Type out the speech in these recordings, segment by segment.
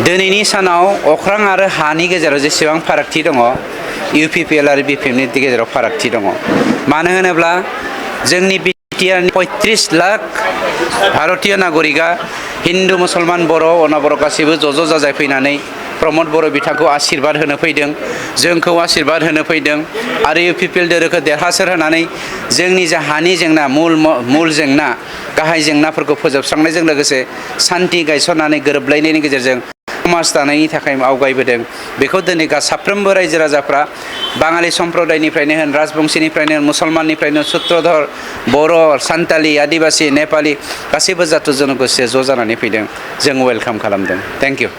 दिनैनि सानाव अख्रां आरो हानि गेजेराव जेसेबां फारागथि दङ इउपिपिएल आरो बिपिएफनि गेजेराव फारागथि दङ। मानो होनोब्ला जोंनि बिटिआरनि 35 लाख भारतीय नागरिकआ हिन्दु मुसलमान बर' अनाबर गासैबो ज' जाजाय फैनानै प्रमद बर' बिथांखौ आशीर्बाद होनो फैदों, जोंखौ आशीर्बाद होनो फैदों आरो इउपिपिएल दोलोखौ देरहासार होनानै जोंनि जा हानि जेंना मुल जेंना गाहाय जेंनाफोरखौ फोजोबस्रांनायजों लोगोसे सान्थि गायसननानै गोरोबलायनायनि गेजेरजों समाज दानायनि थाखाय आवगायबोदों। बेखौ दिनै साफ्रोमबो रायजो राजाफ्रा बाङालि सम्प्रदायनिफ्रायनो होन, राजबंशीनिफ्रायनो होन, मुसलमाननिफ्रायनो सुत्रधर, बर', सान्तालि, आदिबासि, नेपालि गासैबो जाथु जनगोष्ठीया ज' जानानै फैदों। जों वेलकाम खालामदों। Thank you.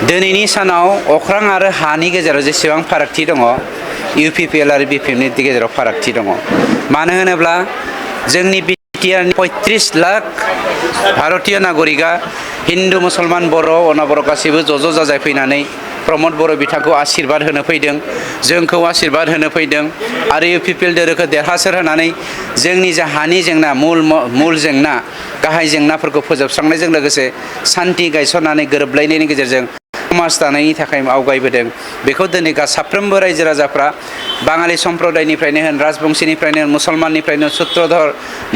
दिनैनि सानाव अख्रां आरो हानि गेजेराव जेसेबां फारागथि दङ इउपिपिएल आरो बिपिएफनि गेजेराव फारागथि दङ। मानो होनोब्ला जोंनि बिटिआरनि 35 लाख भारतीय नागरिकआ हिन्दु मुसलमान बर' अनाबर गासैबो ज' जाजाय फैनानै प्रमद बर' बिथांखौ आशीर्बाद होनो फैदों, जोंखौ आशीर्बाद होनो फैदों आरो इउपिपिएल दोलोखौ देरहासार होनानै जोंनि जा हानि जेंना मुल जेंना गाहाय जेंनाफोरखौ फोजोबस्रांनायजों लोगोसे सान्थि गायसननानै गोरोबलायनायनि गेजेरजों समाज दानायनि थाखाय आवगायबोदों। बेखौ दिनै साफ्रोमबो रायजो राजाफ्रा बाङालि सम्प्रदायनिफ्रायनो होन, राजबंशीनिफ्रायनो होन, मुसलमाननिफ्रायनो सुत्रधर,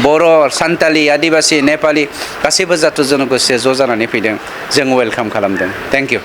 बर', सान्तालि, आदिबासि, नेपालि गासैबो जाथु जनगोष्ठीया ज' जानानै फैदों। जों वेलकाम खालामदों। Thank you.